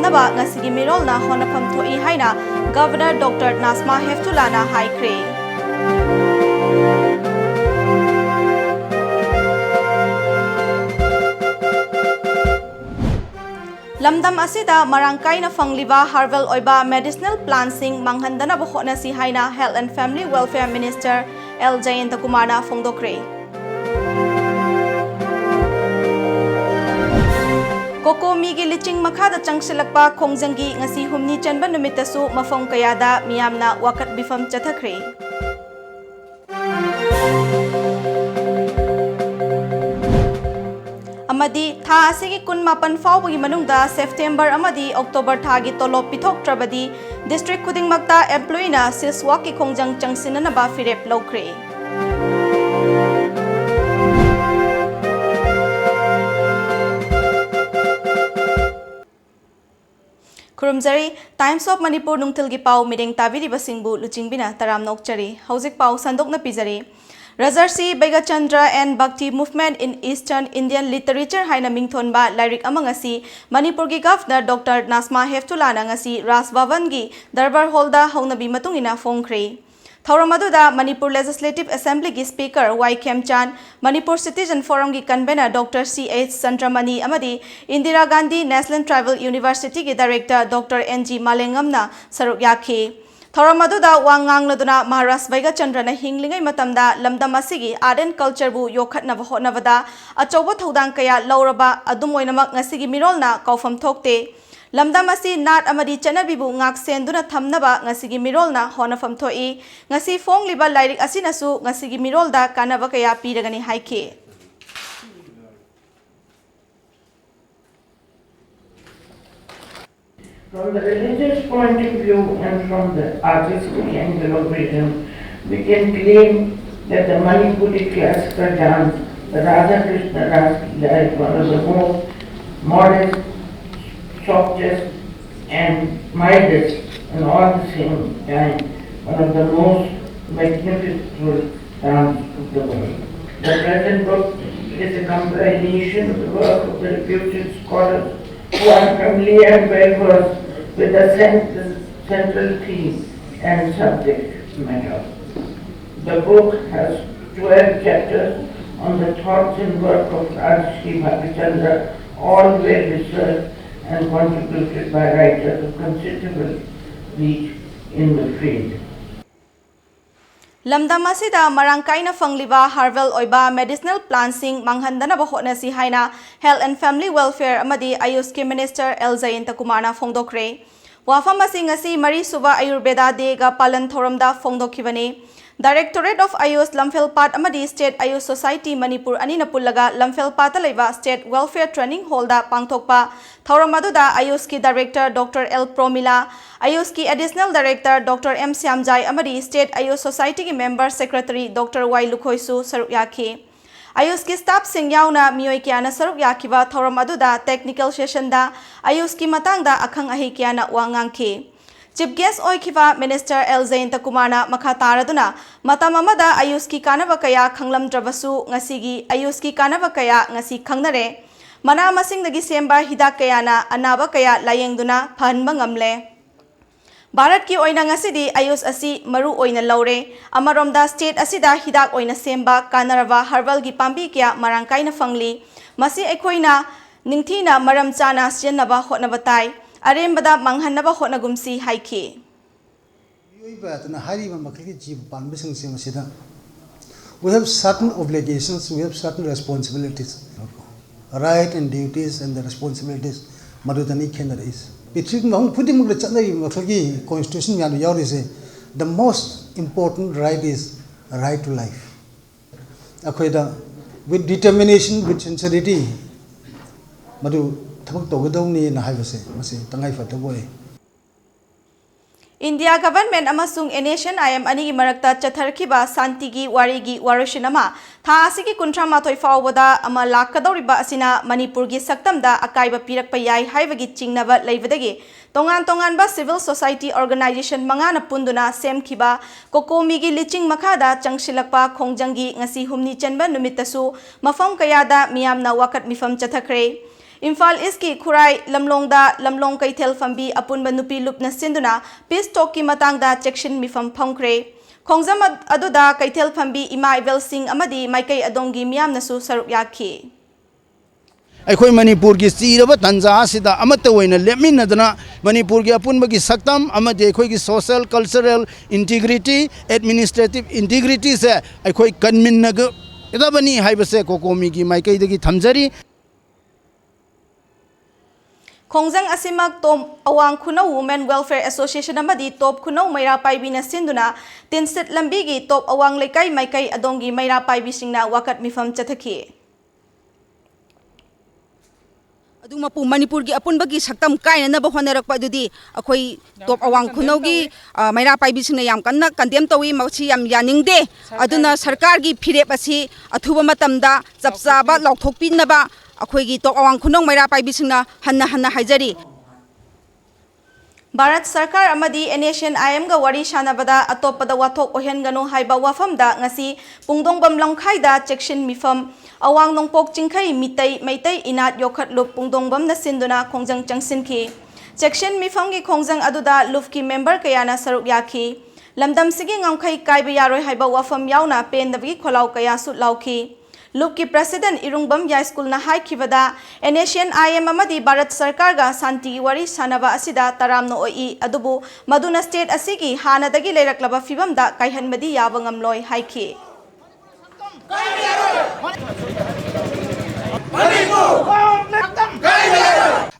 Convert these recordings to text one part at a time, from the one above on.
thamnaba ngasigi mirolna honafam thoi haina Governor Dr. Nasma Heftulana haikre. Lamdam asida marangkaina fangliba harvel oiba medicinal plants sing manghandana bohona si haina Health and Family Welfare Minister LUCHINGBI na fongdokre. Koko migi liching makada changsilakpa khongjangi ngasi humni chanba numitasu mafam kayada miyamna wakat bifam chathakre. Amadi tha asigi kun mapan fawbagi manungda September amadi October thagi tolop pithok trabadi district khuding makta employee na siswaki khongjang changsinana ba firep lokre. Kurumjari Times of Manipur nungtilgi pau mideng tabiri basingbu luchingbina taram nokchari haujik pau sandokna pijari. Rajarsi Begachandra and Bhakti Movement in Eastern Indian Literature haina mingthonba lyric amangasi Manipur gi Governor Dr. Nasma Heftulana ngasi Ras Bhavan gi Darbar Hall da haunabi matungina phongkhre. Thauramadu Manipur Legislative Assembly gi Speaker Y Khemchan, Manipur Citizen Forum gi Convener Dr. C.H. Sandramani amadi Indira Gandhi National Tribal University gi Director Dr. N.G. Malengamna saruk yakhi. Thauramadu wangangloduna Maharashtra Begachandra hinglingai matamda lamdam asigi art and culture bu yokhatnaba hotnabada achauba thodang kaya lauraba adum oinamak ngasigi mirolna kaufam thokte. Lamdam asi nat amadi chanabibu ngak senduna thamnaba ngasigi mirolna honafam thoi ngasi fongliba lyric asinasu ngasigi mirolda kanaba kaya piragani haike. From the religious point of view and from the artistic angle of vision, we can claim that the Manipuri classical dance, the Radha Krishna Ras Leela, is one of the most modest, softest and mildest and all the same time one of the most magnificent dance of the world. The present book is a compilation of the work of the reputed scholars who are familiar and well versed with the central theme and subject matter. The book has 12 chapters on the thoughts and work of Sri Bhaktichandra, all well researched and contributed by writers of considerable reach in the field. Lamdam asida marangkaina fangliba harvel oiba medicinal plants sing manghandana bahotna si haina Health and Family Welfare amadi Ayush Minister LUCHINGBI na fongdokre. Wafam asing asi mari suba Ayurveda de ga palan thoramda fongdokhibani. Directorate of Ayush Lamphel-Pat amadi State Ayush Society Manipur anina pullaga Lamphel-Pat laiba State Welfare Training Hall da pangthokpa. Thauramadu Ayush ki Director Dr. L. Promila, Ayush ki Additional Director Dr. M. Syamjai amadi State Ayush Society ki Member Secretary Dr. Y. Lukhoisu saruk yakhi. Ayush ki staff sing yauna miyoi kiana saruk yakhiba thauramadu technical session da Ayush ki matang da akhang ahi kiana wangangki. Chief guest oikiva Minister LUCHINGBI na makataraduna matam amada Ayush ki kanaba kaya khanglam trabasu ngasigi Ayush ki kanaba kaya ngasi khangnare mana masing nagi semba hidak kaya na anaba kaya layengduna phanba ngamle. Bharat ki oina ngasidi Ayush asi maru oina laure amaromda state asida hidak oina semba kanarava herbal gi pambi kya marangkaina fangli masi ekhoina ningthina maram chana siannaba hotnabatai arembada manghanaba hotnagumsi haiki. We have certain obligations, we have certain responsibilities, right and duties and the responsibilities madutani kendaris. Constitution the most important right is right to life. With determination, with sincerity, India government amasung nation IM anigi marakta chatharkiba santigi warigi waroshinama tha asigi kuntra mathoi fawbada ama lakadoriba asina Manipur gi saktamda akaiba pirakpa yai haibagi chingnaba leibadagi tongan civil society organization mangana punduna semkhiba kokomi gi liching makhada changsilakpa khongjangi ngasi humni chanba numitasu mafam kayada miyamna wakat mifam chathakre. Imphal East ki Khurai Lamlongda Lamlong Kaithel Fambi Apunba Nupi Lupna Sinduna Peace Talk ki matangda section mifam phongkre Khongjam aduda Kaithel Fambi Ima Ivel Singh amadi Maikai Adongi Miyamnasu saruk yakhi अखोई मणिपुर की चीरब तंजा सिदा अमत van लेमिनदना Manipur की अपुनबगी सक्तम अमदे अखोई की social cultural integrity administrative integrity से अखोई कन्मिनग इदबनी हाइबसे कोकोमी की माइकैदगी थमजरी Khongjang asimak tom awang khunau Women Welfare Association amadi top khunau maira paibi na sinduna tinsit lambigi top awang lekai maikai adongi maira paibi singna wakat mifam chathaki Mapu Manipur ki apunbagi saktam kaina na honarak pa dudi akoy top awang kunogi mayra paibising na yam kanna kandem tawi mausi yam yaningde aduna sarkar gi phirep asi athuba matamda chapchaba lauthokpin na ba akoy gi top awang kunong mayra paibising na hanna haijari Bharat Sarkar amadi Nation IM ga wari shanabada atopada wathok ohengano haiba wafamda ngasi pungdongbam longkhaida section mifam awang nongpok chingkhai mitai maitai inat yokhat lup pungdongbam na sinduna khongjang changsinki section mifam gi khongjang aduda lufki member kayana saruk yakhi lamdam sigi ngamkhai kaiba yaroi haiba wafam yauna pendabgi kholau kaya sut lauki Lupki President Irungbam Ya School na hai kibada Nation IM amadi Bharat Sarkar ga santi wari sanaba asida taramno oi adubu maduna state asigi hanadagi leiraklaba fibamda kaihanmadi yabangamloi haiki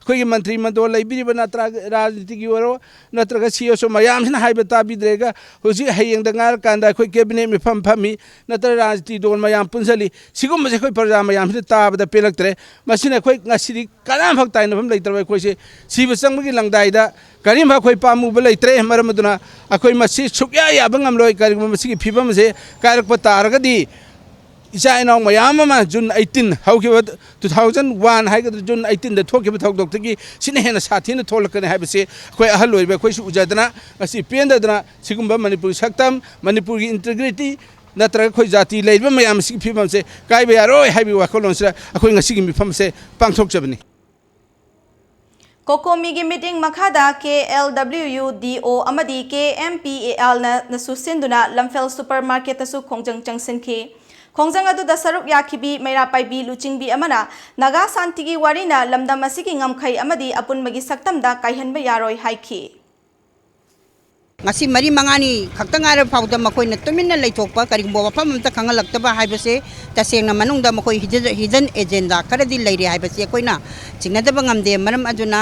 अखोई मंत्री मंडल लेबिरिबा नत्रा राजनीति की ओरो नत्रगा सीओसो मयामसिना हाइबा ताबिद्रेगा हुजि हयेंग दंगार कांदा अखोई cabinet में फमी नत्र राजनीति दोन मयाम पुंसली सिगुम से अखोई प्रजा मयामसिना ताबदा पेलक्तरे मसिना अखोई ngасidi कनाम भक ताइन फम लेत्रबा अखोई से सिब संगबगी लंगदाइदा करीम अखोई पामुबा लेत्रे मरमदुना अखोई मसि सुक्या याबंगम लोय करीम मसिगी फिबम से कारकप तारगदी इसा इनाउ मयाम मा जुन 18 हौखिबा 2001 हाइगद जुन 18 द थोखिबा थौदोक्तगी सिने हेना साथीना थोलकने हाइबसे अखोई अहल लोइबा अखोइसु उजादना असि पेंददना सिगुम्बा मणिपुर सक्तम मणिपुर की इंटीग्रिटी नत्रगा अखोई जाति लेइबा मयाम सिग फिबम से काइबा यारोय हाइबि वाखलोनसरा अखोई ngasiगी मिफम से पांगथोकजबनी Kokomi gi meeting makhada KLWUDO amadi KMPAL na nasusinduna Lamphel supermarket asu khongjang changsinki Khongjang aduda saruk yakhibi maira paibi luchingbi amana naga santigi warina lamdam asigi ngamkhai amadi apunmagi saktamda kaihanba yaroi haiki ngasi mari mangani khaktangar phawda makoi na tuminna leithokpa karigbo wafam amta khangalakta haibase tasengna manungda makoi hidden agenda karadi leire haibase koina chingnada bangamde maram aduna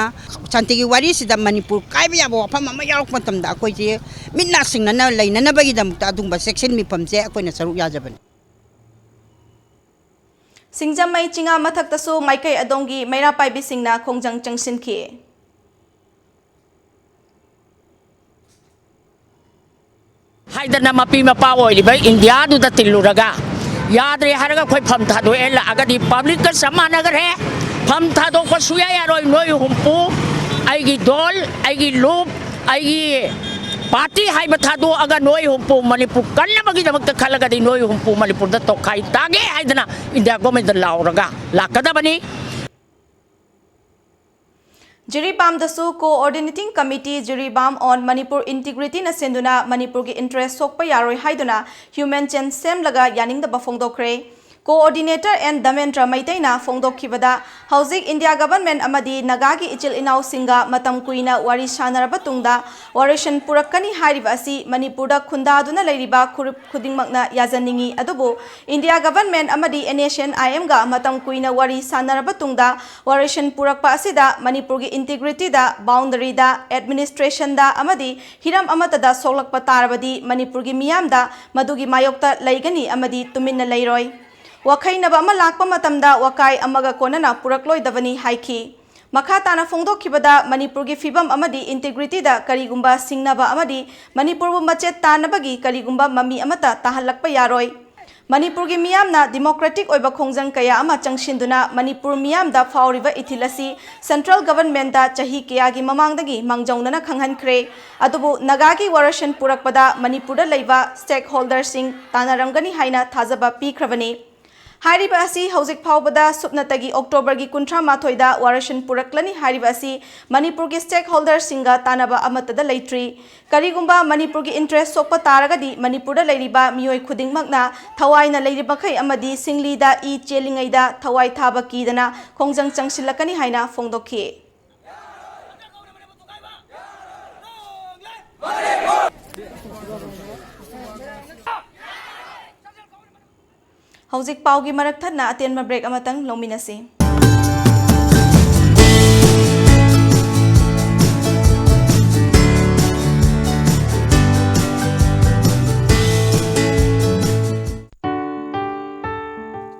chantigi wari sida Manipur kaiba yabo wafam ama yarok matamda koi je minna singna na leina na bagi damta adungba section mi pamje koina saruk yajaban Singjamai chinga mathaktasu maikai adongi maira paibi singna khongjang changsinki Haidana mapi mapawo liba India du da tiluraga yadre haraga khoi pham thado ela agadi public ka samana gare pham thado ko suya yaroi noi humpu aigi dol aigi loop aigi party haiba thado aga noi humpu Manipur kanna bagi damakta khalaga di noi humpu Manipur da to khai tage haidana India government da lauraga lakada bani Jiribam dasu coordinating committee Jiribam on Manipur integrity na senduna Manipur gi interest sokpa yaroi haiduna human chen sem laga yaning da bafongdokre Coordinator and Damendra Maitaina Fongdokhibada Housing India Government Amadi Nagagi Ichil Inau Singa Matam Kuina Wari Shanarabatungda Warishan Purakani Harivasi Manipurda Kundaduna Lairiba Kurup Kudingmakna Yazaningi Adubu India Government Amadi Nation IMga Matam Kuina Wari Sanarabatungda Warishan Purakpa Asida Manipurgi Integrity da Boundary da Administration da Amadi Hiram Amatada Solak Patarabadi Manipurgi Miyamda Madugi Mayokta Laigani Amadi Tumina Lairoi Wakai na ba malakpa matamda wakai amaga konana purakloi davani haiki. Makata na fongdokhibada Manipur gi fibam amadi integrity da karigumba singnaba amadi Manipur bu machet tanabagi karigumba mami amata tahalakpa yaroi. Manipur gi miyam na democratic oiba khongjang kaya ama changshinduna Manipur miyam da fauriba ithilasi central government da chahi kaya gi mamangdagi mangjaunana khanghankhre. Adubu nagagi warashan purakpada Manipur da leiba stakeholders sing tanaramgani haina thajaba pikravani. Hariba asi hauzik phawbada supnatagi October gi kuntra mathoida warashin puraklani hariba asi Manipur gi stakeholder singa tanaba amatada leitri karigumba Manipur gi interest sokpa taragadi Manipur da leiriba miyoi khudingmakna thawai na leiriba khai amadi singli da I chelingai da thawai thaba kidana khongjang changsilakani haina phongdokhi Hauzik paugi marak thadna atenma break amatang lominasi.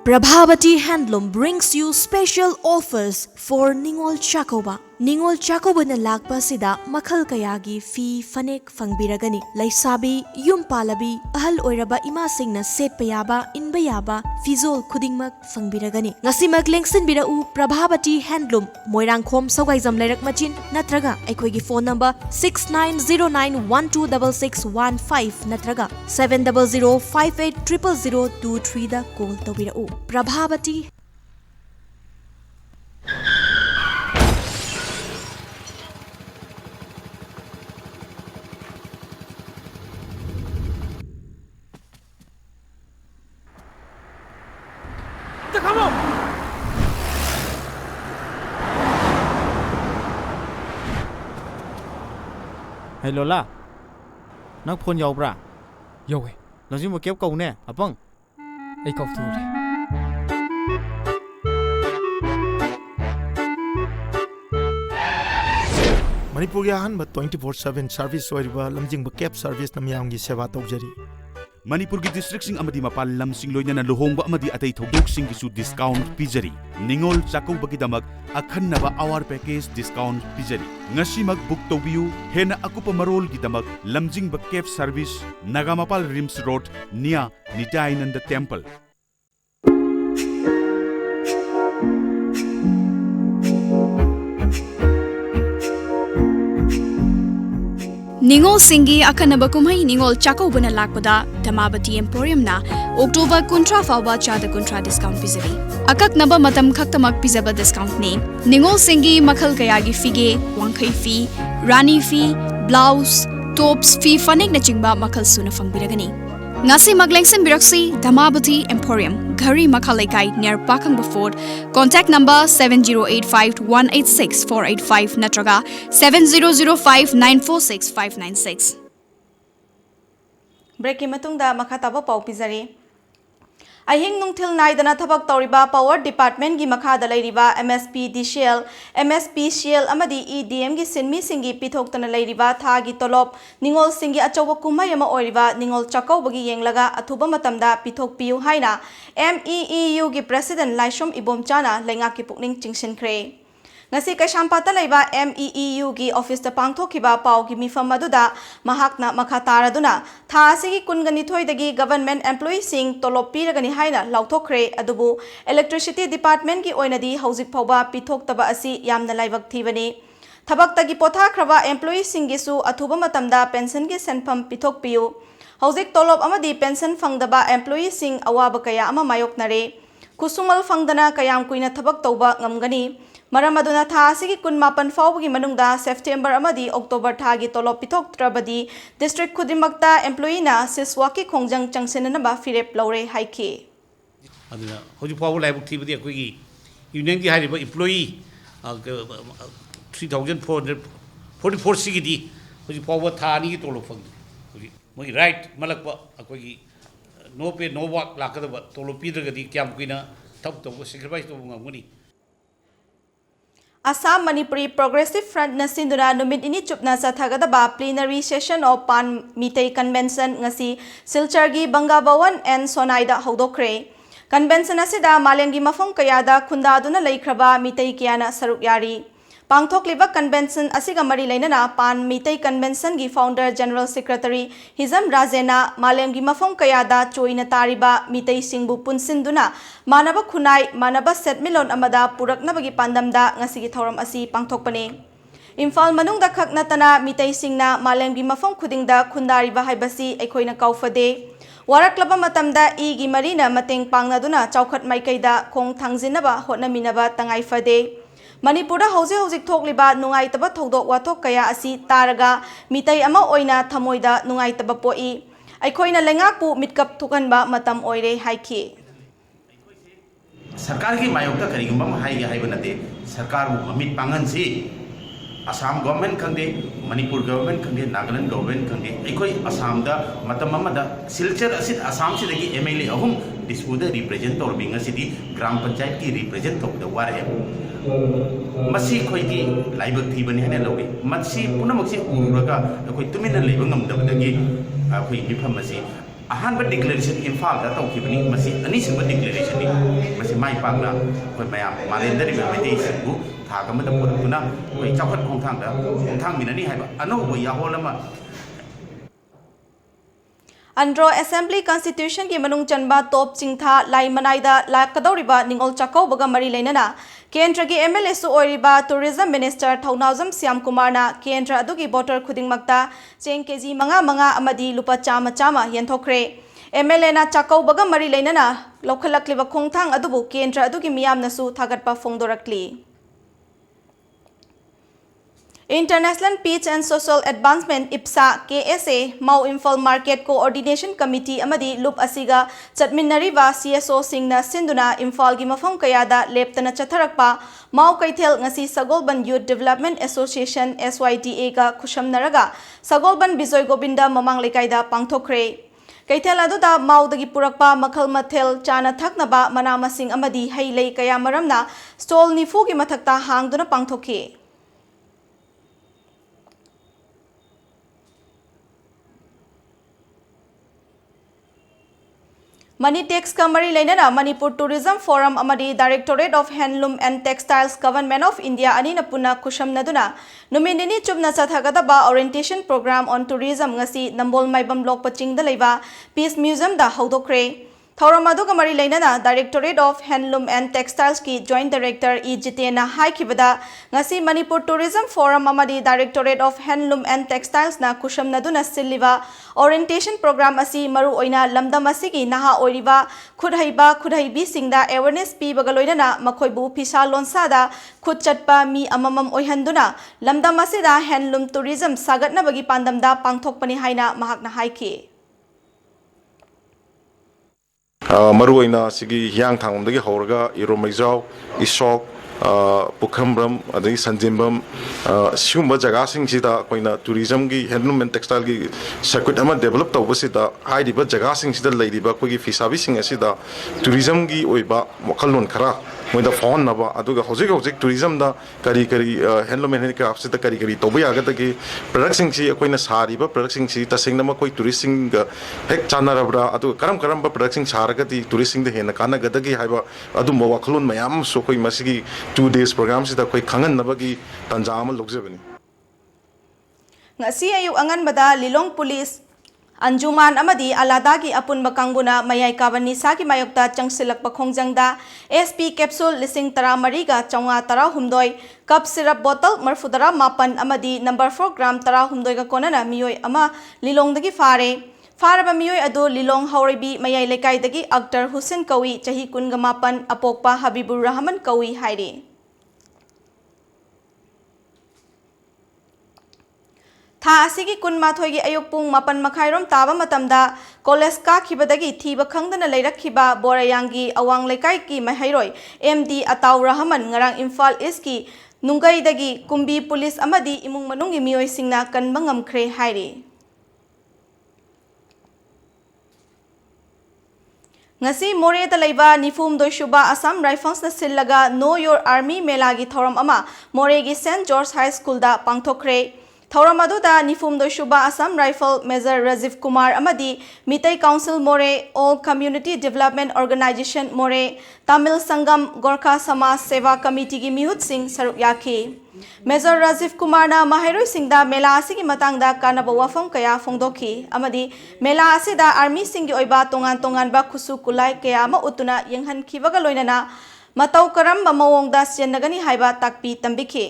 Prabhavati Handloom brings you special offers for Ningol Chakoba. Ningol Chakoba na lakpa sida makal kayagi fi fanek fangbiragani. Laisabi, yumpalabi, ahal oiraba imasing na setpayaba, inbayaba, fizol kudingmak fangbiragani. Ngasi maglengsin birau Prabhavati Handloom, Moirang Khom Sawgaizam Lerak Machin, natraga, aikoigi phone number 6909126615, natraga 700580023 da call tawirau. Prabhavati Hey Lola, nang phone yaw bra? Yaw eh. Lamjing ba kep kau ne? Apang? Ay kau tu re. Manipur gi ahan 24/7 service oiriba lamjingba cab service namyam gi seva tawjari. Manipur gi district sing amadi mapal lam sing loina luhongba amadi atay thodok sing gisu discount pijari. Ningol Chakoba gi damak akhanaba hour package discount pijari. Ngasi mag book tobiu hena akupa marol gi damak lamjingba cab service Nagamapal Rims Road near Nityananda Temple. Ningol Singi Akanaba Kumai Ningol Chakoba na lakpada Dhamabati Emporium na October kuntra fawba chada kuntra discount pizari. Akak naba matam khaktamak pizaba discount ne. Ningol Singi makhal kayagi fige, wangkai fi, rani fi, blouse, tops fi fanek na chingba makhal suna fangbiragani. Ngasi maglengsin biraksi Dhamabati Emporium, Gari Makalaikai near Pakang Fort. Contact number 7085186485 natraga 7005946 Break matungda makataba pau pizari. Ahing nungtil naidana thabak tawriba Power Department gi makhada lairiba MSPDCL amadi EDM gi sinmi singi pithoktana lairiba thagi tolop Ningol singi achoba kumai ama oiriba Ningol Chakoba gi yenglaga athuba matamda pithokpiu haina MEEU gi President Laishom Ibomchana lenga ki pukning chingsinkhre. Ngasi Kashampata laiba MEEU gi office ta pangthokiba pau gi mifam maduda mahakna makataraduna tha asigi kungani thoidagi government employee sing tolop piragani haina lauthokre adubu electricity department gi oinadi hauzik phawba pithoktaba asi yamna laibak thibani thabaktagi pothakraba employee singisu athuba matamda pension gi senpham pithokpiu hauzik tolop amadi pension fangdaba employee sing awaba kaya ama mayoknare kusumal fangdana kayam kuina thabak tawba ngamgani Maramaduna tha asigi kun mapan fawgi manungda September amadi October thagi tolop pithok trabadi district khudimakta employee na siswaki khongjang changsinanaba firep laure haiki aduna hoji fawu laibuk thibadi akoigi union gi hariba employee 3444 sigidi hoji fawu thani gi tolop fangi hoji moi right malakpa akoigi no pay no work lakadaba tolop pidagadi kyam kuina thap to sacrifice to ngamuni Assam Manipuri Progressive Front na sinduna numit ini chupna sa thagadaba plenary session of Pan Mitay Convention ngasi Silchargi Bangabawan and Sonaida Hodokre. Convention asida malengi mafong kayada khundaduna laikraba Mitay kiyana saruk yari. Pangthokliba convention asiga mari lainana Pan Mitay Convention gi founder General Secretary Hizam Rajena malengi mafong kayada choina tariba Mitay singbu punsinduna manaba khunai manaba setmilon amada puraknabagi pandamda ngasigi thoram asi pangthokpani Imphal manungda khaknatana Mitay singna malengi mafong khudingda khundariba haibasi aikoina kaufade Waraklaba matamda igi marina mateng pangnaduna chawkhat maikaida khong thangzinaba hotnaminaba tangai fade. Manipura hauzik thokliba nungaitaba thodok wathok kaya asi taraga mitai ama oina thamoida nungaitaba poi. Aikhoina lengakpu mitkap thukanba matam oire haiki. सरकार की मायोक्ता करीगुम्बा हाइगे हाइबनते सरकार को ममित पांगन से Assam government खंगे Manipur government खंगे Nagaland government खंगे अखोई असम दा मतम अमदा सिलचर असित असम से दगी एमएलए अहुम दिसपुदा रिप्रेजेंट तौरबिंग असिदी ग्राम पंचायत की रिप्रेजेंट तौबदा वारे मसी खोई की लाइबक थीबने हने लौगे मसी पुनमक्सी उरुरगा अखोई तुमिना लेब ngамदबदगी अखोई मिफम मसी अहानबा डिक्लेरेशन इम्फाल दा तौखिबनी मसी अनिसबा डिक्लेरेशन मसी माइ पागना कोई मयाम मालेंदरी मेमेदे सिंगु थागमदा पुरतुना कोई चाखत खोंथांग मिननी हाइबा अनौबो याहोलमा Andro Assembly Constitution ki manung chanba top chingtha lai manaida la kadoriba ningol chakau baga mari leinana Kendra ki MLA su oiriba Tourism Minister Thaunawjam Syam Kumar na Kendra adugi voter khudingmakta cheng kg manga amadi lupa chama yenthokre MLA na chakau baga mari leinana lokhalakliba khongthang adubu Kendra adugi miyam nasu thagatpa phongdorakli International Peace and Social Advancement IPSA KSA Mau Imphal Market Coordination Committee amadi loop asiga chatminnariba CSO singna sinduna Imphal gi mafam kayada leptana chatharakpa Mau Kaithel ngasi Sagolban Youth Development Association SYDA ga khushamnaraga Sagolban Bijoy Gobinda mamang lekaida pangthokre Kaithel aduda Mau dagi purakpa makhal mathel chana thaknaba mana masing amadi heilei kaya maramna stall nifu gi mathakta hangduna pangthokhi Money Tax Kamari Lainana Manipur Tourism Forum Amadi Directorate of Handloom and Textiles Government of India Anina Puna Kusham Naduna Numindini Chubna Sathagadaba Orientation Program on Tourism Ngasi Nambol Maibam Lok Paching the Leva Peace Museum da Haudokre Thauramadu Kamari Lainana Directorate of Handloom and Textiles ki Joint Director E Jitena Hai Kibada Ngasi Manipur Tourism Forum Amadi Directorate of Handloom and Textiles na Kusham Naduna Siliva Orientation Program asi Maru Oina Lamdam asigi Naha Oiriba Khudhaibi Singda Awareness Pi Bagaloidana Makoibu Pisa Lonsada Khudchatpa Mi Amamam Oihanduna Lamdam asida Handloom Tourism Sagatna Bagi Pandamda Pangthokpani Haina Mahakna Haiki मरुइना सिगी हियांग थांगमदगी हौरगा इरोमैजाव इसोक पुखमब्रम अदगी संजिमब्रम सिगुम्बा जगासिंगसिदा कोइना टूरिज्म की हैंडलूम एंड टेक्सटाइल की सर्किट अमा डेवलप तौबसिदा हाइरिबा जगासिंगसिदा लैरिबा कोइगी फिसाबिसिंग असिदा टूरिज्म की ओइबा वखललोन खरा मोइदा फोन नबा अदुगा होजिक टूरिज्म दा करी हैंडलूम एंड क्राफ्ट सिदा करी तौबा यागदगी प्रोडक्ट सिंगसि अखोइना सारिबा प्रोडक्ट सिंगसि तसेंगनमा कोइ टूरिस्ट सिंग हेक चानरबरा अदु करम प्रोडक्ट सिंग सारगदी टूरिस्ट सिंग हेना कानागदगी हाइबा अदुम वखललोन मयाम सो कोइ मसिगी 2 days program sida koi khangan nabagi tanjama lokjebani ngasi ayu angan bada Lilong Police Anjuman amadi aladagi apun bakanguna mayai kabani saki mayokta changsilak pakhongjangda SP capsule lising tara mariga chawnga tara humdoi cup syrup bottle marfudara mapan amadi number 4 gram tara humdoi ga konana miyoi ama Lilong dagi fare Faraba miyoi adu Lilong Hauribi mayai lekai dagi Akhtar Hussein Kawi chahi kunga mapan apokpa Habibur Rahman Kawi hairi Tha asigi kun mathoigi ayuk pung mapan makhairom taba matamda college ka khibadagi thiba khangdana leirakhiba borayangi awang lekai ki mahairoi MD Ataw Rahman ngarang Imphal East ki nungai dagi kumbi police amadi imung manungi miyoi singna kanba ngamkhre hairi Ngasi More da laiba nifum doishuba Assam Rifles na sillaga Know Your Army Melagi thoram ama More gi St George High School da pangthokre thoram adu da nifum doishuba Assam Rifle Major Rajiv Kumar amadi Mitai Council More All Community Development Organization More Tamil Sangam Gorkha Samaj Seva Committee gi Mihut Singh saruk yakhi Major Rajiv Kumar na Mahairoi Singda Mela asigi matangda kanaba wafam kaya phongdokhi amadi Mela asida Army Singi oiba tongan ba khusu kulai kaya ma utuna yenghan khibaga loinana matau karamba mawongda siennagani haiba takpi tambikhi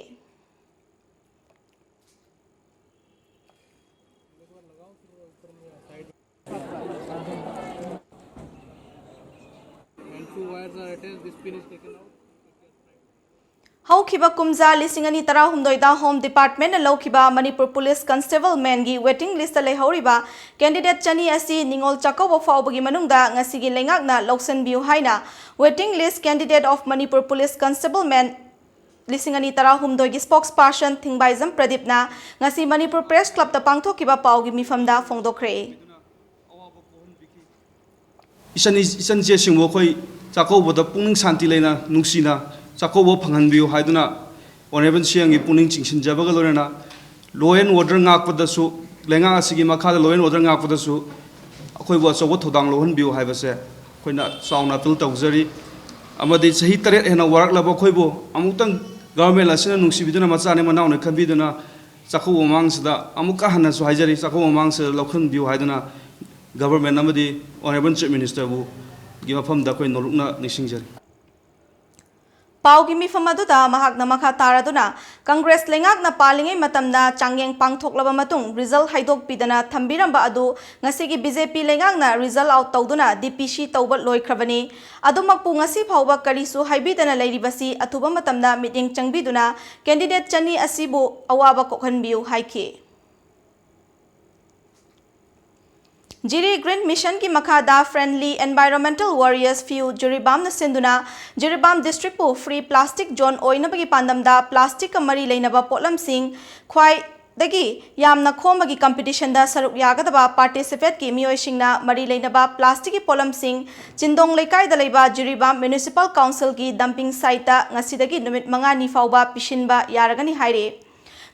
Haukiba kumza lisingani tara humdoida Home Department na laukiba Manipur Police Constable man gi waiting list la hauriba candidate chani asi ningol chakaw faubagi manungda ngasigi lengak na lausan biu haina waiting list candidate of Manipur Police Constable man lisingani tara humdoi gi spokesperson Thingbaizam Pradip na ngasi Manipur Press Club ta pangthokiba paugi mifamda phongdokre isan je singbo khoi chakaw boda pungning santi leina nungsina Chakobo Panganbiu Haiduna, Honorable Siang, Puning Chinchin Jabagalorena, Law and Order Ngapadasu, Lenga Sigi Makada, Law and Order Ngapadasu, Akoi so what to down Lohan Biu Havase, Quina Sound Atul Tauxeri, Amadi Sahitare and a work Labokoibo, Amutan Government Lasin Nuxibiduna Masani Manana, Kambiduna, Sako amongst the Amukahana Suhajari, Sako amongst the Lokan Biu Haiduna, Government Namadi, Honorable Minister who give up from the Queen Noluna Nishinjari. Paugi mifamaduda mahakna makha taraduna Congress lengak na palingai matamna changyeng pangthoklaba matung result haidok pidana thambiramba adu ngasigi BJP lengak na result out tawduna DPC tawbat loikrabani adumakpu ngasi phawba karisu haibidana leiribasi athuba matamna meeting changbiduna candidate chani asibu awaba kokhanbiu haiki Jiri Green Mission ki makada Friendly Environmental Warriors few Jiribam na sinduna Jiribam District po free plastic zone oina bagi pandamda plastic kamari leinaba potlam sing khwai dagi yamna khomagi competition da saruk yagadaba participate ki mioi singna mari leinaba plastic ki potlam sing chindong leikai da leiba Jiribam Municipal Council ki dumping site ta ngasidagi numit manga ni fauba pishinba yaragani haire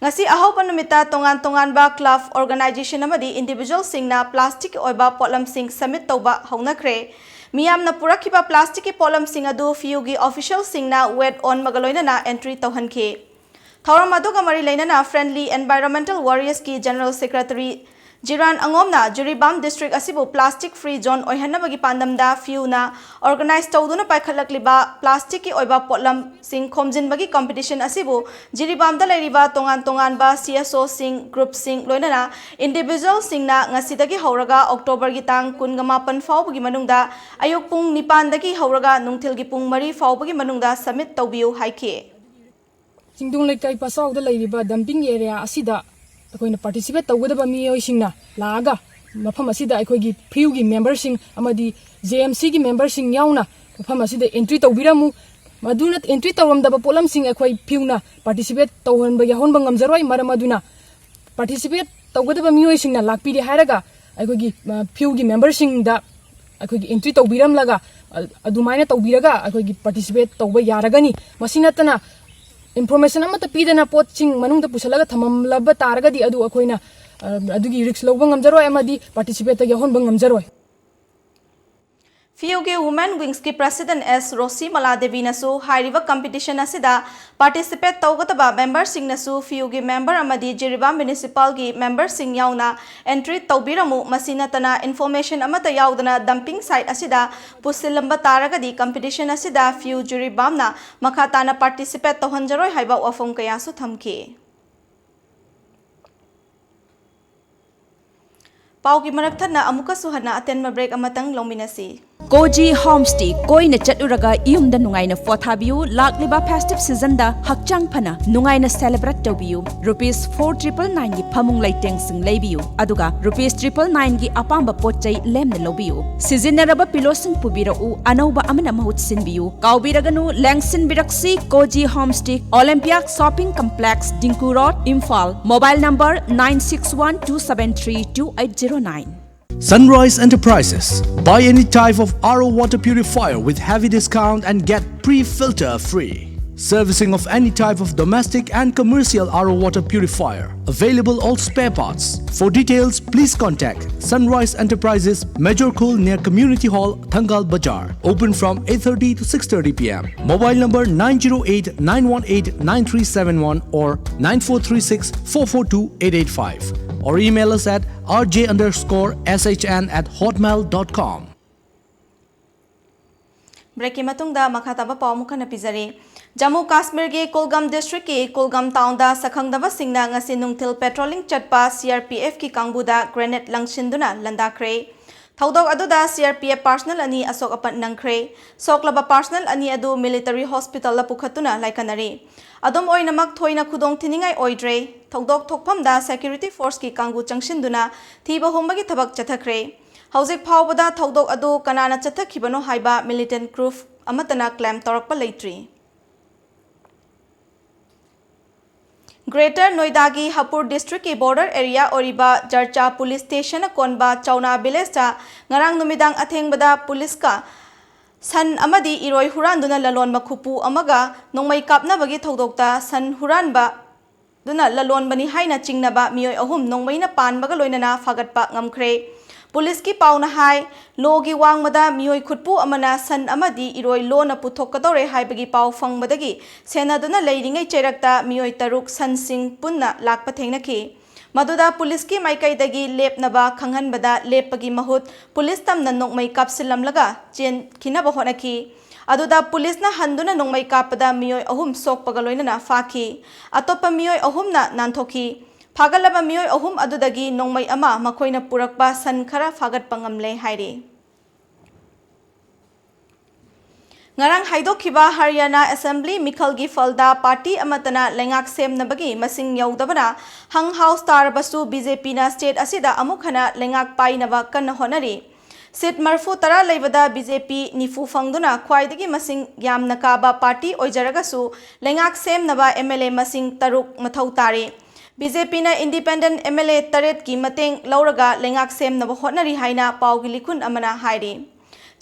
Ngasi ahau panumita tongan ba club organization amadi individual singna plastic oiba potlam sing summit tauba haunakre miyam na purakiba plastic potlam sing adu fiugi official singna wet on magaloina na entry tauhanke Thauram aduga mari leina na Friendly Environmental Warriors ki General Secretary Jiran Angomna Jiribam District asibu plastic free zone oihanabagi pandamda fiu na organize tawduna paikhalakliba plastic ki oiba potlam sing khomjinbagi competition asibu Jiribam da leiriba tongan ba CSO sing group sing loinana individual sing na ngasidagi hauraga October gi tang 18 faubagi manungda ayuk pung 9 dagi hauraga nungthil gi pung 3 faubagi manungda submit tawbiu haike Singdung lekai pasau da leiriba dumping area asida akoina participate tawgdaba miyoisingna laaga mafam asida akoigi PRIU gi member sing amadi JMC gi member sing yauna mafam asida entry tawbiramu maduna entry tawramdaba polam sing akoi PRIU na participate tawhanba yahonba ngamjaroi maramaduna participate tawgdaba miyoisingna lakpiri hairaga akoigi PRIU gi member sing da akoigi entry tawbiram laga adumaina tawbiraga akoigi participate tawba yaragani masinatana information amata pidana potching manungda pusalaga thamam labba taragadi adu akoina adugi risk lobang ngamjaroi amadi participate ta yahon bang ngamjaroi Fiuge Women Wings ki President S Rosi Maladevi nasu hairiva competition asida participate tawgataba member sing nasu Fiuge member amadi Jiribam Municipal gi member sing yauna entry tawbiramu masinatana information amata yaudana dumping site asida pusilamba taragadi competition asida Fiu Jiribam na makhatana participate tawhanjaroi haiba wafong kayasu thamki Paugi marakthana amuka suhana atenma break amatang lominasi Koji Homestay koina chaturaga iyumda nungaina fothabiu lakliba festive season da hakchang phana nungaina celebrate tobiu rupees 4999 gi phamung laiteng sing leibiu aduga rupees 999 gi apamba potchai lemna lobiu seasonaraba pilosing pubirau anauba amana mahut sinbiu kaubiraganu langsin biraksi Koji Homestay Olympic Shopping Complex Dinku Road Imphal mobile number 9612732809 Sunrise Enterprises. Buy any type of RO water purifier with heavy discount and get pre-filter free. Servicing of any type of domestic and commercial RO water purifier. Available all spare parts. For details, please contact Sunrise Enterprises, Major Khul near Community Hall, Thangal Bazaar. Open from 8:30 to 6:30 p.m. Mobile number 908-918-9371 or 9436-442-885. Or email us at rj_shn@hotmail.com. Break matungda makhataba pawmuka na pizari. Jammu Kashmir ge Kulgam district ki Kulgam town da sakhangdaba singna ngasi nungthil patrolling chatpa CRPF ki kangbuda grenade langshinduna landakre. Thaudok aduda CRPF personnel ani asok apat nangkre soklaba personnel ani adu military hospital la pukhatuna laikanari adom oinamak thoina khudong thiningai oidre thaudok thokphamda security force ki kangu changshinduna thiba hombagi thabak chathakre haujik phawbada thaudok adu kanana chathakhibano haiba militant group amatana claim torakpa leitri Greater Noida ki Hapur district ki border area oriba Jarcha police station konba Chauna village ta ngarang numidang athengbada police ka san amadi iroi huranduna lalon makhupu amaga nongmai kapnabagi thodokta san huranba duna lalon bani haina chingnaba mioi ahum nongmaina panbaga loinana fagatpa ngamkhre Police ki pauna hai logi wangmada mioi khutpu amana san amadi iroi lona puthokadore haibagi pau fangmadagi senaduna leiringai cherakta mioi taruk san sing punna lakpa thengnaki maduda police ki maikaidagi lepnaba khanghanbada lepagi mahut police tamna nongmai kapsilamlaga chen khinaba honaki aduda police na handuna nongmai kapada mioi ahum sokpaga loinana faki atopa mioi ahumna nanthoki Fagalaba mioi ahum adudagi nongmai ama makoina purakba san khara fagat pangamle hairi Ngarang haidokhiba Haryana Assembly Mikhalgi Falda Party amatana lengak semnabagi masing yaudabana hang house tarbasu BJP na state asida amukhana lengak painaba kan honari Sit marfu tara leibada BJP nifu fangduna khwaidagi masing yamna kaba party oijaragasu lengak semnaba MLA masing taruk mathau tari BJP na independent MLA taret ki mateng lauraga lengak semnaba hotnari haina pawgi likun amana hairi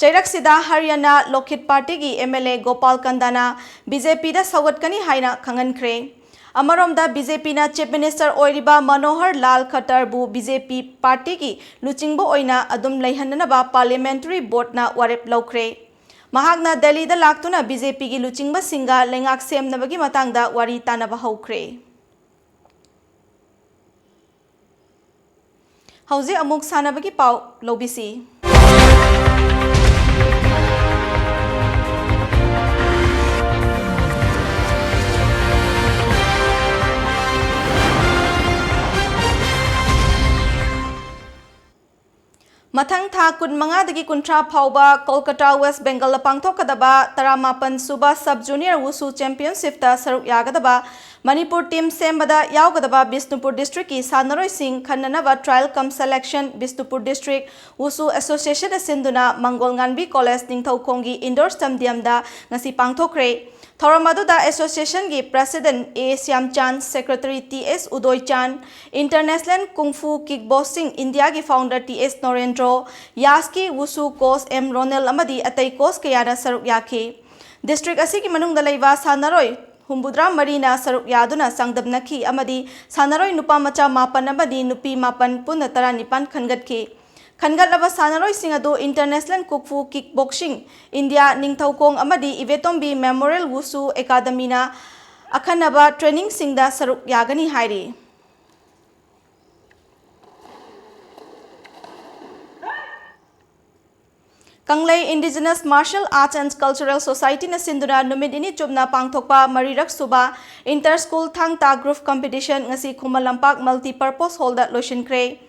Chairak sida Haryana Lokhit Party ki MLA Gopal Kandana BJP da sawatkani haina khangankre Amaromda BJP na Chief Minister oiriba Manohar Lal Khattar bu BJP Party ki luchingbo oina adum leihananaba parliamentary board na warep laukre Mahagna Delhi da laktuna BJP ki luchingba singa lengak semnabagi matangda wari tanaba haukre Hauzi amuk sanabagi pau lobisi Mathang tha kun manga dagi kuntra phauba Kolkata West Bengal la pangthokadaba taramapan suba sub junior wusu championship ta saruk yagadaba Manipur team sembada yaugadaba Bisnupur district ki sanaroi sing khananaba trial cum selection Bisnupur district wusu association sinduna Mangol Nganbi college ningthaukhongi indoor stadium da ngasi pangthokre Thoramadu association ki president A Syamchan secretary TS Udoy Chan international kung fu kickboxing India ki founder TS Norendro Yaski wusu coach M Ronel amadi atai coach kayana saruk yaki district asigi manungda leiba sanaroi Humbudra Marina saruk yaduna sangdabnaki amadi sanaroi nupa macha mapan amadi nupi mapan punna tara nipan khangatki Khangatlaba sanaroi singadu international kungfu kickboxing India ningthaukong amadi Ivetombi Memorial Wusu Academy na akhanaba training singda saruk yagani hairi Kanglei Indigenous Martial Arts and Cultural Society na sinduna numidini chubna pangthokpa marirak suba inter-school thangta group competition ngasi Khumalampak multi-purpose hall da loishinkre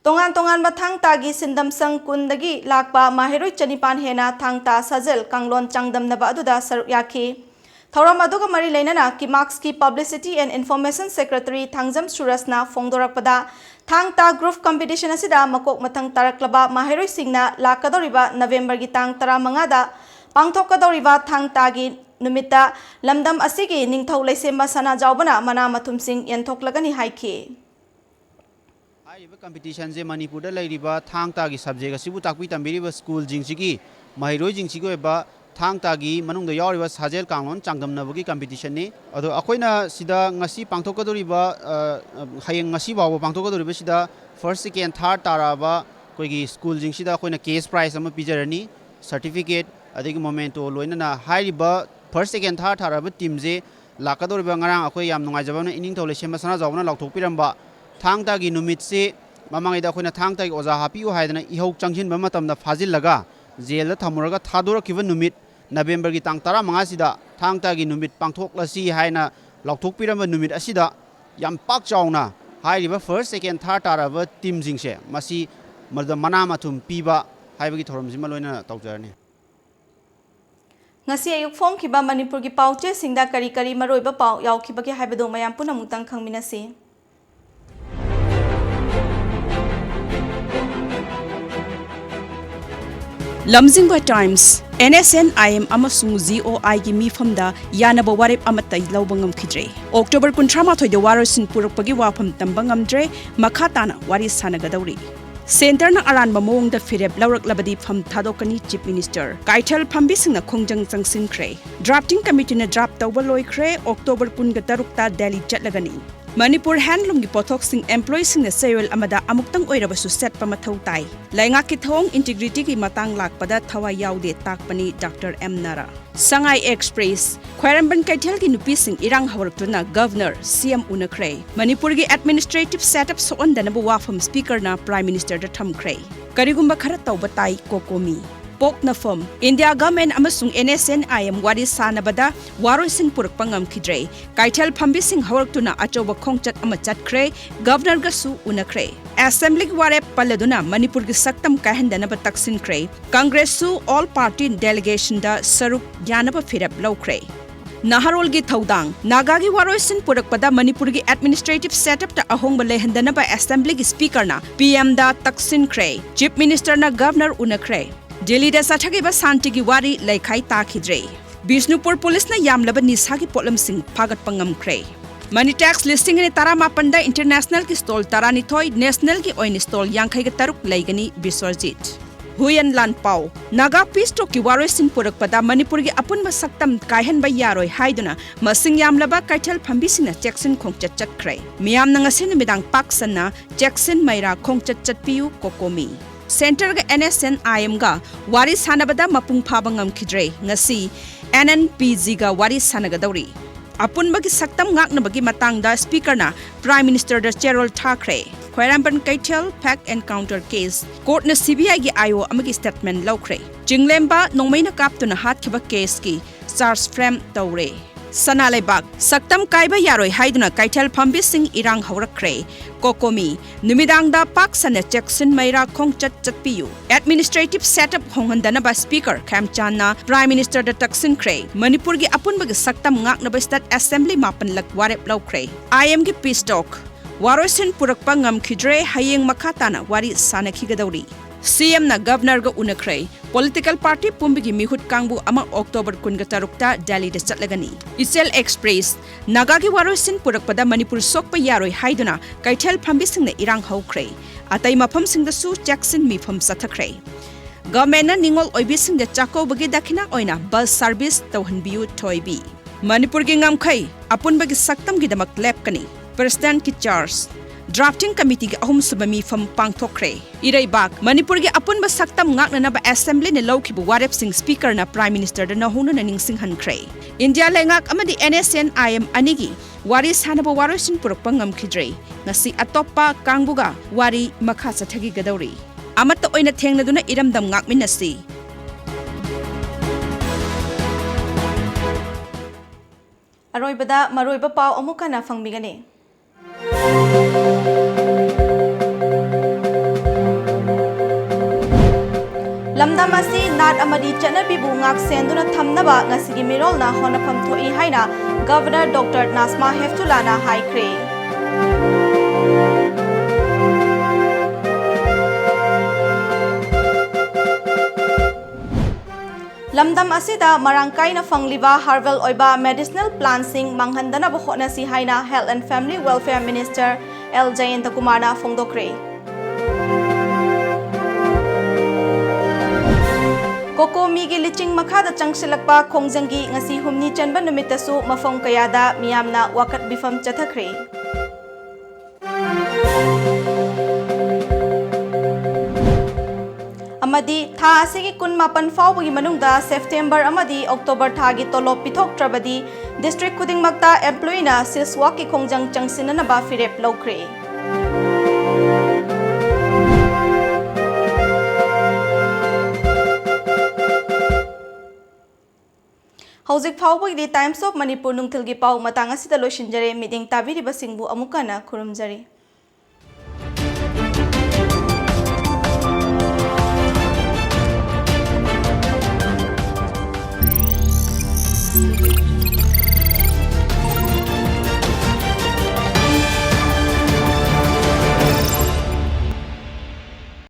Tongan mathangta gi sindam sang kundagi lakpa mahiroi chanipan hena thangta sajel kanglon changdam naba aduda saruk yaki Thoram aduga mari leinana Kimax ki Publicity and Information Secretary Thangjam Surasna fongdorakpada Thangta group competition asida makok mathang taraklaba mahiroi singna lakadoriba November gi tang 15 da pangthokadoriba thangta gi numita lamdam asigi ningthau leisemba sana jawbana mana mathum sing yenthoklagani haiki competition je Manipur da lairiba thangta gi subject asibu takpi tambiriba school jingchigi mahiroi jingchigo eba thangta gi manungda yawriba sajel kanglon changdamnabagi competition ni ado akoina sida ngasi pangthokadoriba hayeng ngasi bawo pangthokadoriba sida first second third taraba koigi school jingchida akoina cash prize ama pijarani certificate adigi momento loinana hairiba first second third taraba team je lakadoriba ngarang akoi yam nungaijabana ining thole sema sana jawna laukthokpiramba thangta gi numit se mamangaida akoina thangta gi oja hapiu haidana ihok changhin ba matamda fazil laga jail da thamuraga thadora kiba numit November gi tang 15 sida thangta gi numit pangthoklasi haina laukthokpiramba numit asida yam pak chauna hairiba first second third taraba team jingse masi marda mana mathum piba हाइबगी थोरमसिमा लोइना तौजरनी ngasi ayuk phongkhiba Manipur gi pauche singda kari kari maroiba pau yaukhiba gi haibado mayam punamutang khangminasi lamjingbai times NSNIM amasung GOI gi mifamda yanaba warep amatai lawbangam khidre October 13 de warosin purukpagi wafam tambangamdre makhatana wari sanagadawri Center na aran mamong da firep lawrak labadi pham thadokani Chief Minister Kaithal Phambising na khongjang changsin kre drafting committee na draft tawba loi kre October 16 ta Delhi chatlagani Manipur handloom gi pothok sing employees sing na seyol amada amuktang oirabasu set pa mathau tai lainga ki thong integrity ki matang lakpada thawa yaude takpani Dr. M Nara Sangai Express Khwaramban Kaithal gi nupi sing irang hawartuna governor CM unakre Manipur gi administrative setup so on danabu wafam speaker na prime minister da thamkre karigumba khara tawba tai kokomi Pokna firm India government amasung NSNIM wari sanabada waroisin purukpangam khidre Kaithal Phambising hawartuna achoba khongchat amachat kre governor ga su unakre assembly ware paladuna Manipur gi saktam kahendana ba taksin kre congress su all party delegation da saruk yanaba firap lawkre Naharol gi thaudang Naga gi waroisin purakpada Manipur gi administrative setup ta ahong ba lehendana ba assembly gi speaker na PM da taksin kre chief minister na governor unakre Delhi da sathagi ba santi gi wari laikhai ta khidre Bishnupur police na yamlaba nisa gi potlam sing phagat pangam kre Money tax listing ni tara mapanda international ki stall tarani thoi national ki oin stall yankhai ga taruk laigani Biswarjit Huyan Lan Pau Naga Pisto ki waroisin purakpada Manipur gi apun ba saktam kaihan ba yaroi haiduna masing yamlaba Kaithal Phambising na Jackson khongchat chat kre miyam na ngasi numidang paksan na Jackson Maira khongchat chat piu kokomi Center ga NSNIM ga wari sanabada mapung phabangam khidre ngasi NNPG ga wari sanagadawri apun bagi saktam ngakna bagi matang da speaker na Prime Minister da Cheryl Thakre Khwaramban Kaithal fact encounter case court na CBI gi IO amagi statement lawkre jinglemba nongmaina kaptuna hat khiba case ki charge frame tawre Sanalaibak saktam kaiba yaroi haiduna Kaithal Phambising irang haurakre kokomi numidang da paksana Jackson Maira khongchat chatpiu administrative setup honghandana ba speaker Khamchan na prime minister da taksin kre Manipur gi apun bagi saktam ngakna ba state assembly mapan lak warep lawkre IM gi pistok waroisin purakpa ngam khidre hayeng makhatana wari sanakhigadawri CM na governor ga unakre political party pumbigi mihut kangbu ama October 16 ta Delhi da chatlagani Isel Express Naga gi waroisin purakpada Manipur sokpa yaroi haiduna Kaithal Phambising na irang haukre atai mafam sing da su Jackson mifam sathakre government na ningol oibising da chako bagi dakhina oina bus service tawhanbiu toibi Manipur gi ngamkhai apun bagi saktam gi damak lepkani president ki charge Drafting committee gi ahum subami fam pangthokre irai bak Manipur gi apun ba saktam ngakna na ba assembly ne lawkhibu warep sing speaker na prime minister da nahunu na ningsing hankre India lengak amadi NSNIM anigi wari sanaba warosin purpangam khidre ngasi atoppa kangbuga wari makha sathagi gadawri amata oina thengna duna iramdam ngakminasi Aroibada maroiba pau amuka na fangbigani Lamdam asi nat amadi chanabibu ngak senduna thamnaba ngasigi mirol na honapam thoi haina Governor Dr. Nasma Heftulana haikre Lamdam asida marangkai na fangliba harval oiba medicinal plants sing manghandana bohona si haina Health and Family Welfare Minister LUCHINGBI Kumana fongdokre Kokomi gi liching makhada changsilakpa khongjangi ngasi humni chanba numitasu mafam kayada miyamna wakat bifam chathakre amadi tha asigi kun mapan fawgi manungda September amadi October thagi tolop pithok trabadi district khuding makta employee na siswa ki khongjang changsinana ba firep lawkre Hauzik Phawbagi di Times of Manipur nungthilgi pau matang asida loishinjare meeting tabiri basingbu amukana khurumjari